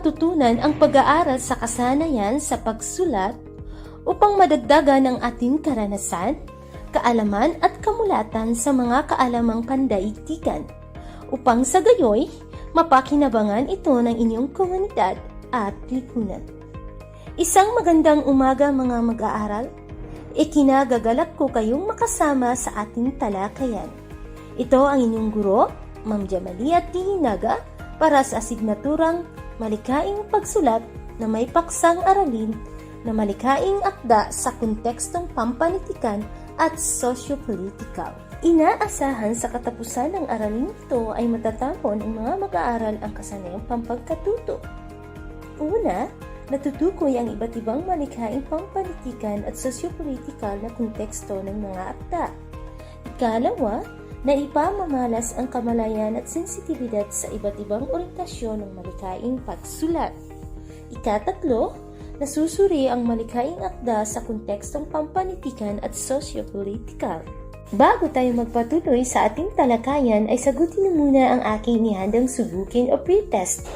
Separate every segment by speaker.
Speaker 1: matutunan ang pag-aaral sa kasanayan sa pagsulat upang madagdagan ang ating karanasan, kaalaman at kamulatan sa mga kaalamang pandaigdigan, upang sa gayoy, mapakinabangan ito ng inyong komunidad at lipunan. Isang magandang umaga mga mag-aaral. Ikinagagalak ko kayong makasama sa ating talakayan. Ito ang inyong guro, Ma'am Jamalia T. Hinaga, para sa asignaturang Malikaing Pagsulat na may paksang aralin na malikaing akda sa kontekstong pampanitikan at sosyo-politikal. Inaasahan sa katapusan ng aralin ito ay matatapon ng mga mag-aaral ang kasanayang pampagkatuto. Una, natutukoy ang iba't ibang malikaing pampanitikan at sosyo-politikal na konteksto ng mga akda. Ikalawa, na ipamamalas ang kamalayan at sensitibidad sa iba't ibang orientasyon ng malikaing pagsulat. Ikatatlo, nasusuri ang malikaing akda sa kontekstong pampanitikan at sosyo-politikal. Bago tayo magpatuloy sa ating talakayan ay sagutin muna ang aking ihandang subukin o pretest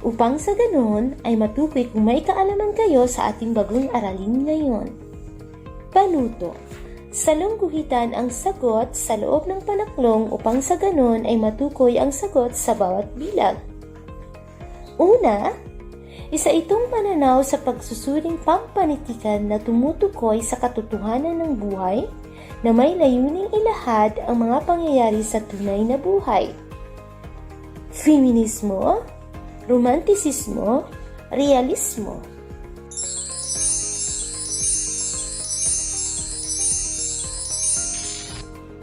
Speaker 1: upang sa ganoon ay matukoy kung may kaalaman kayo sa ating bagong aralin ngayon. Panuto. Salungguhitan ang sagot sa loob ng panaklong upang sa ganon ay matukoy ang sagot sa bawat bilag. Una, isa itong pananaw sa pagsusuring pampanitikan na tumutukoy sa katotohanan ng buhay na may layuning ilahad ang mga pangyayari sa tunay na buhay. Feminismo, romantisismo, realismo.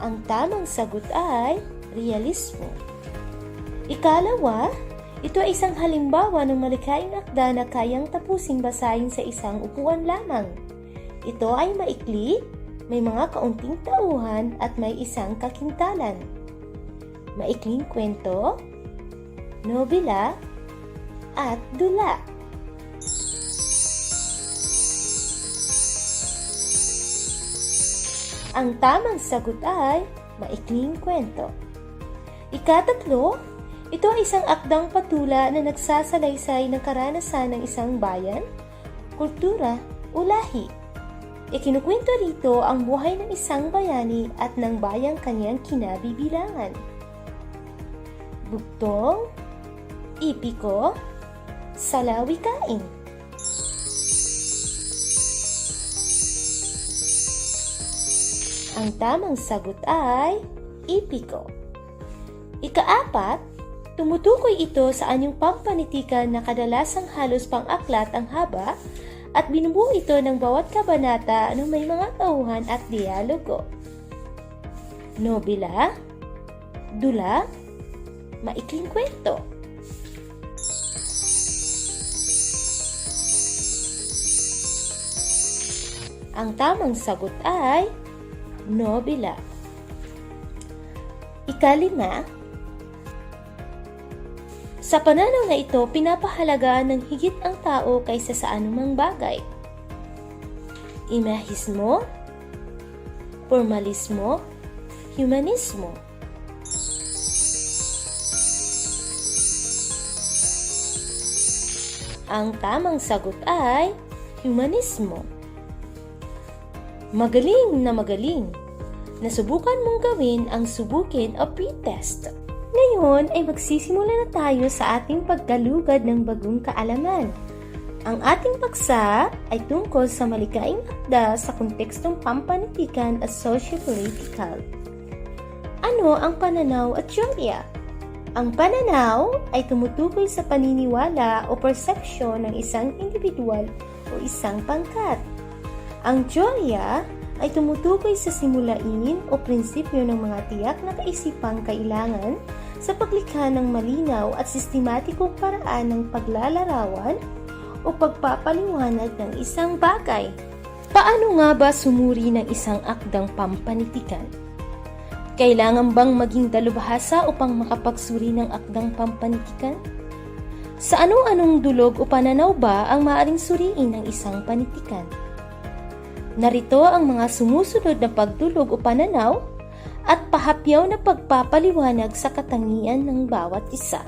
Speaker 1: Ang tamang sagot ay realismo. Ikalawa, ito ay isang halimbawa ng malikaing akda na kayang tapusing basahin sa isang upuan lamang. Ito ay maikli, may mga kaunting tauhan at may isang kakintalan. Maikling kwento, nobela, at dula. Ang tamang sagot ay maikling kwento. Ikatatlo, ito ay isang akdang patula na nagsasalaysay ng karanasan ng isang bayan, kultura o lahi. Ikinukwento rito ang buhay ng isang bayani at ng bayang kanyang kinabibilangan. Bugtong, ipiko, salawikain. Ang tamang sagot ay ipiko. Ikaapat, tumutukoy ito sa anyong pampanitikan na kadalasang halos pang-aklat ang haba at binubuo ito ng bawat kabanata na may mga tauhan at dialogo. Nobela, dula, maikling kwento. Ang tamang sagot ay nobela. Ikalima, sa pananaw na ito, pinapahalagaan ng higit ang tao kaysa sa anumang bagay. Imahismo, formalismo, humanismo. Ang tamang sagot ay humanismo. Magaling na magaling. Nasubukan mong gawin ang subukin o pretest. Ngayon ay magsisimula na tayo sa ating pagkalugad ng bagong kaalaman. Ang ating paksa ay tungkol sa malikaing akda sa kontekstong pampanitikan at sosyo-politikal. Ano ang pananaw at teorya? Ang pananaw ay tumutukoy sa paniniwala o persepsyon ng isang individual o isang pangkat. Ang teorya ay tumutukoy sa simulain o prinsipyo ng mga tiyak na kaisipang kailangan sa paglikha ng malinaw at sistematikong paraan ng paglalarawan o pagpapaliwanag ng isang bagay. Paano nga ba sumuri ng isang akdang pampanitikan? Kailangan bang maging dalubhasa upang makapagsuri ng akdang pampanitikan? Sa ano-anong dulog o pananaw ba ang maaaring suriin ng isang panitikan? Narito ang mga sumusunod na pagdulog o pananaw at pahapyaw na pagpapaliwanag sa katangian ng bawat isa.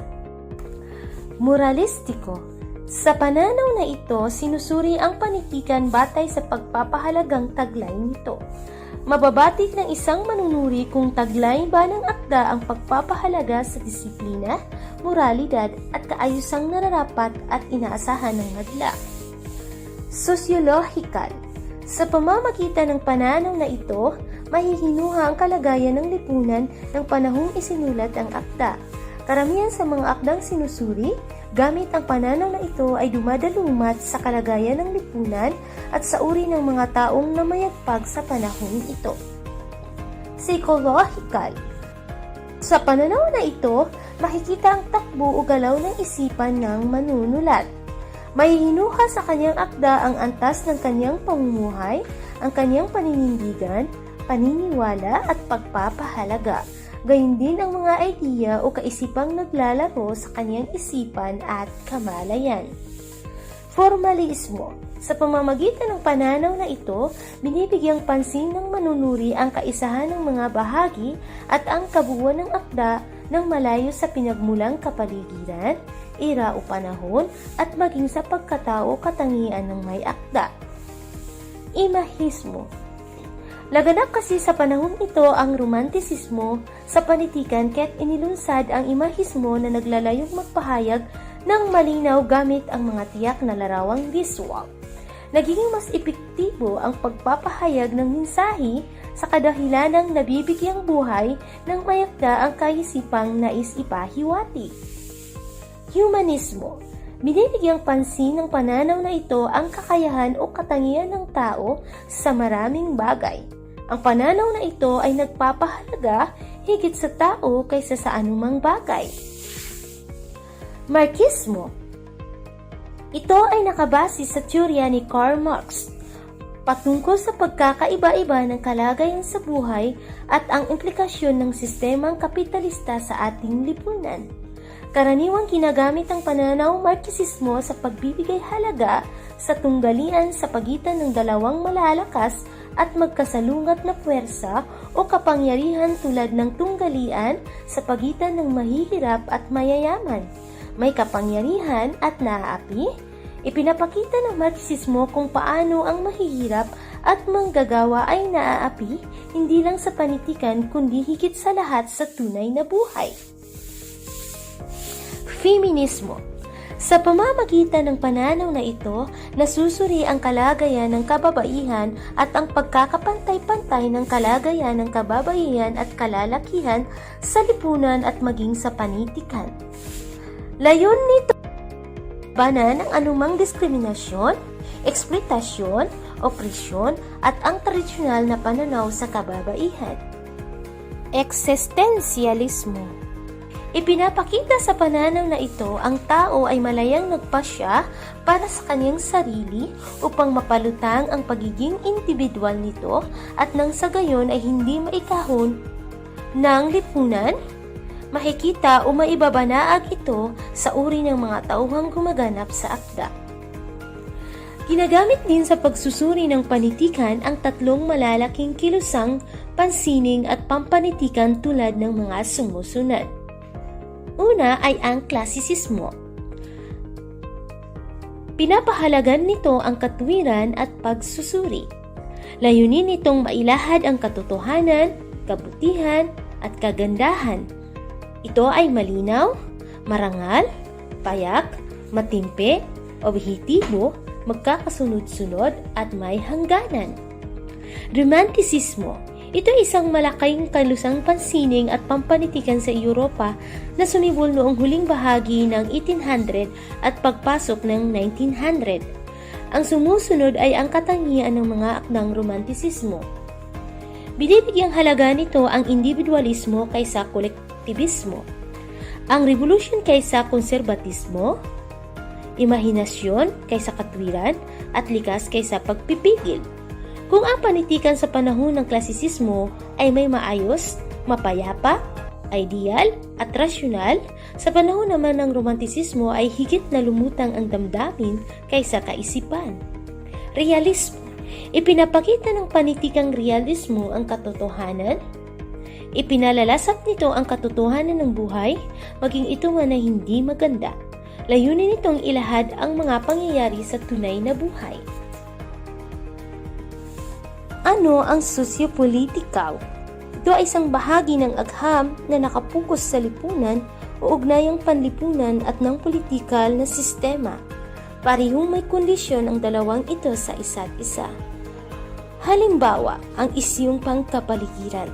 Speaker 1: Moralistiko, Sa pananaw na ito, sinusuri ang panitikan batay sa pagpapahalagang taglay nito. Mababatik ng isang manunuri kung taglay ba ng akda ang pagpapahalaga sa disiplina, moralidad at kaayusang nararapat at inaasahan ng madla. Sosyological. Sa pamamagitan ng pananaw na ito, mahihinuha ang kalagayan ng lipunan ng panahong isinulat ang akda. Karamihan sa mga akdang sinusuri, gamit ang pananaw na ito ay dumadalumat sa kalagayan ng lipunan at sa uri ng mga taong namayagpag sa panahong ito. Psychological. Sa pananaw na ito, makikita ang takbo o galaw ng isipan ng manunulat. Mahihinuha sa kanyang akda ang antas ng kanyang pamumuhay, ang kanyang paninindigan, paniniwala at pagpapahalaga. Gayun din ang mga idea o kaisipang naglalaro sa kanyang isipan at kamalayan. Formalismo. Sa pamamagitan ng pananaw na ito, binibigyang pansin ng manunuri ang kaisahan ng mga bahagi at ang kabuuan ng akda ng malayo sa pinagmulang kapaligiran, era o panahon at maging sa pagkatao katangian ng may akda. Imahismo. Laganap kasi sa panahon ito ang romantisismo sa panitikan kaya't inilunsad ang imahismo na naglalayong magpahayag ng malinaw gamit ang mga tiyak na larawang visual. Nagiging mas epektibo ang pagpapahayag ng mensahe sa kadahilanang nabibigyang buhay ng mayakda ang kaisipang nais ipahiwatig. Humanismo. Binibigyang pansin ng pananaw na ito ang kakayahan o katangian ng tao sa maraming bagay. Ang pananaw na ito ay nagpapahalaga higit sa tao kaysa sa anumang bagay. Marxismo. Ito ay nakabase sa teorya ni Karl Marx patungkol sa pagkakaiba-iba ng kalagayan sa buhay at ang implikasyon ng sistemang kapitalista sa ating lipunan. Karaniwang ginagamit ang pananaw Marxismo sa pagbibigay halaga sa tunggalian sa pagitan ng dalawang malalakas at magkasalungat na puwersa o kapangyarihan tulad ng tunggalian sa pagitan ng mahihirap at mayayaman, may kapangyarihan at naaapi. Ipinapakita ng Marxismo kung paano ang mahihirap at manggagawa ay naaapi hindi lang sa panitikan kundi higit sa lahat sa tunay na buhay. Feminismo. Sa pamamagitan ng pananaw na ito, nasusuri ang kalagayan ng kababaihan at ang pagkakapantay-pantay ng kalagayan ng kababaihan at kalalakihan sa lipunan at maging sa panitikan. Layon nito, banan ang anumang diskriminasyon, eksploitasyon, opresyon at ang tradisyonal na pananaw sa kababaihan. Eksistensyalismo. Ipinapakita sa pananaw na ito ang tao ay malayang nagpasya para sa kanyang sarili upang mapalutang ang pagiging individual nito at nang sa gayon ay hindi maikahon ng lipunan. Makikita o maibabanaag ito sa uri ng mga tauhang gumaganap sa akda. Ginagamit din sa pagsusuri ng panitikan ang tatlong malalaking kilusang pansining at pampanitikan tulad ng mga sumusunod. Una ay ang klasisismo. Pinapahalagan nito ang katuwiran at pagsusuri. Layunin nitong mailahad ang katotohanan, kabutihan at kagandahan. Ito ay malinaw, marangal, payak, matimpe, objektibo, magkakasunod-sunod at may hangganan. Romanticismo. Ito ay isang malaking kalusang pansining at pampanitikan sa Europa na sumibol noong huling bahagi ng 1800 at pagpasok ng 1900. Ang sumusunod ay ang katangian ng mga akdang romantisismo. Binibigyang halaga nito ang individualismo kaysa kolektivismo, ang revolusyon kaysa konserbatismo, imahinasyon kaysa katwiran, at likas kaysa pagpipigil. Kung ang panitikan sa panahon ng klasisismo ay may maayos, mapayapa, ideal at rasyonal, sa panahon naman ng romantisismo ay higit na lumutang ang damdamin kaysa kaisipan. Realismo. Ipinapakita ng panitikang realismo ang katotohanan. Ipinalalasap nito ang katotohanan ng buhay, maging ito man ay hindi maganda. Layunin nitong ilahad ang mga pangyayari sa tunay na buhay. Ano ang sosyopolitikaw? Ito ay isang bahagi ng agham na nakapokus sa lipunan o ugnayang panlipunan at ng politikal na sistema. Parehong may kondisyon ang dalawang ito sa isa't isa. Halimbawa, ang isyong pangkapaligiran.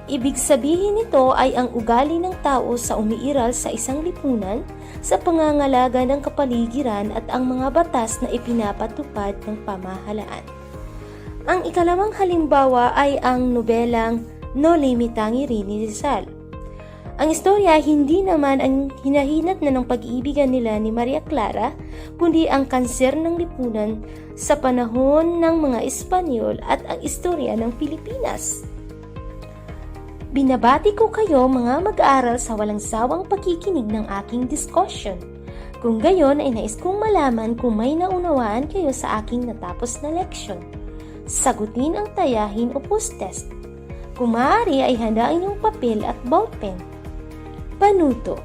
Speaker 1: Ibig sabihin nito ay ang ugali ng tao sa umiiral sa isang lipunan sa pangangalaga ng kapaligiran at ang mga batas na ipinapatupad ng pamahalaan. Ang ikalawang halimbawa ay ang nobelang No Limitangiri ni Rizal. Ang istorya hindi naman ang hinahinat na ng pag-iibigan nila ni Maria Clara, kundi ang kanser ng lipunan sa panahon ng mga Espanyol at ang istorya ng Pilipinas. Binabati ko kayo mga mag-aaral sa walang sawang pakikinig ng aking discussion. Kung gayon ay nais kong malaman kung may naunawaan kayo sa aking natapos na leksyon. Sagutin ang tayahin o post-test. Kung maaari ay handa ang inyong papel at ballpen. Panuto.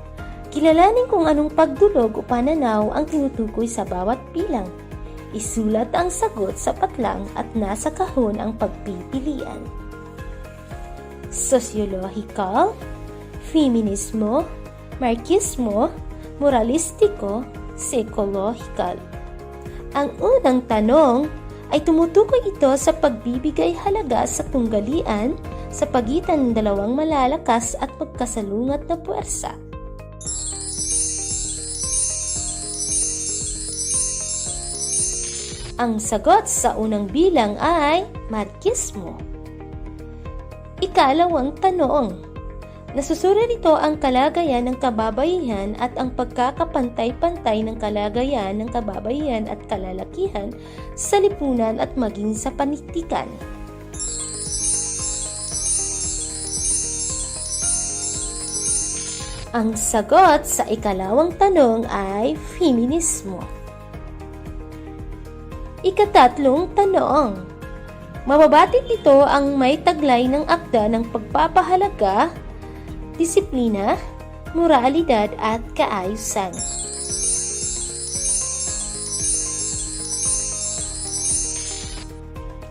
Speaker 1: Kilalanin kung anong pagdulog o pananaw ang tinutukoy sa bawat bilang. Isulat ang sagot sa patlang at nasa kahon ang pagpipilian. Sosyologikal, feminismo, marxismo, moralistiko, psikolohikal. Ang unang tanong ay tumutukoy ito sa pagbibigay halaga sa tunggalian sa pagitan ng dalawang malalakas at magkasalungat na puwersa. Ang sagot sa unang bilang ay marxismo. Ikalawang tanong. Nasusulat nito ang kalagayan ng kababaihan at ang pagkakapantay-pantay ng kalagayan ng kababaihan at kalalakihan sa lipunan at maging sa panitikan. Ang sagot sa ikalawang tanong ay feminismo. Ikatatlong tanong. Mababatid ito ang may taglay ng akda ng pagpapahalaga, disiplina, moralidad at kaayusan.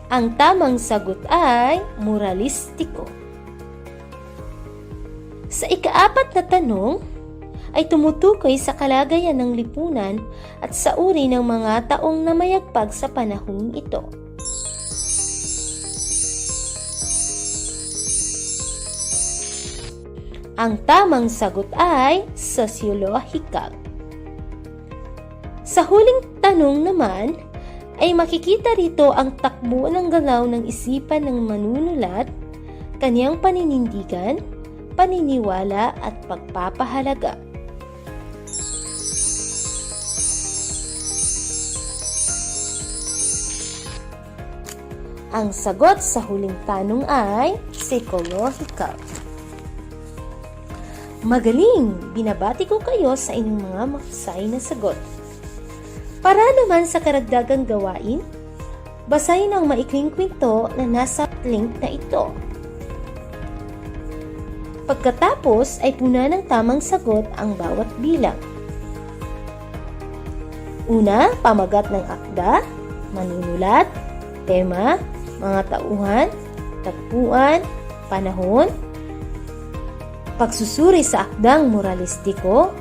Speaker 1: Ang tamang sagot ay moralistiko. Sa ikaapat na tanong ay tumutukoy sa kalagayan ng lipunan at sa uri ng mga taong namayagpag sa panahong ito. Ang tamang sagot ay sosyologikal. Sa huling tanong naman ay makikita rito ang takbo ng galaw ng isipan ng manunulat, kanyang paninindigan, paniniwala at pagpapahalaga. Ang sagot sa huling tanong ay psikolohikal. Magaling! Binabati ko kayo sa inyong mga mahusay na sagot. Para naman sa karagdagang gawain, basahin ang maikling kwento na nasa link na ito. Pagkatapos ay puna ng tamang sagot ang bawat bilang. Una, pamagat ng akda, manunulat, tema, mga tauhan, tagpuan, panahon, pagsusuri sa akdang moralistiko,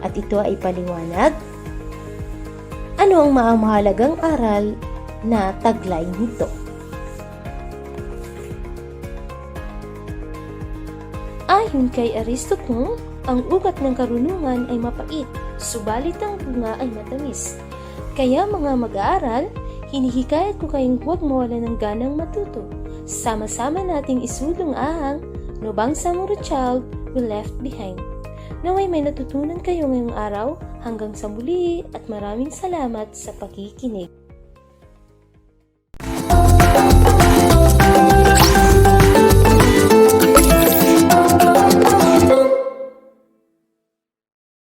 Speaker 1: at ito ay paliwanag. Ano ang mahalagang aral na taglay nito? Ayon kay Aristotle, ang ugat ng karunungan ay mapait, subalit ang bunga ay matamis. Kaya mga mag-aaral, hinihikayat ko kayong huwag mawalan ng ganang matuto. Sama-sama nating isulong ang No Bangsamoro Child We Left Behind. Naway may natutunan kayo ngayong araw. Hanggang sa muli at maraming salamat sa pakikinig.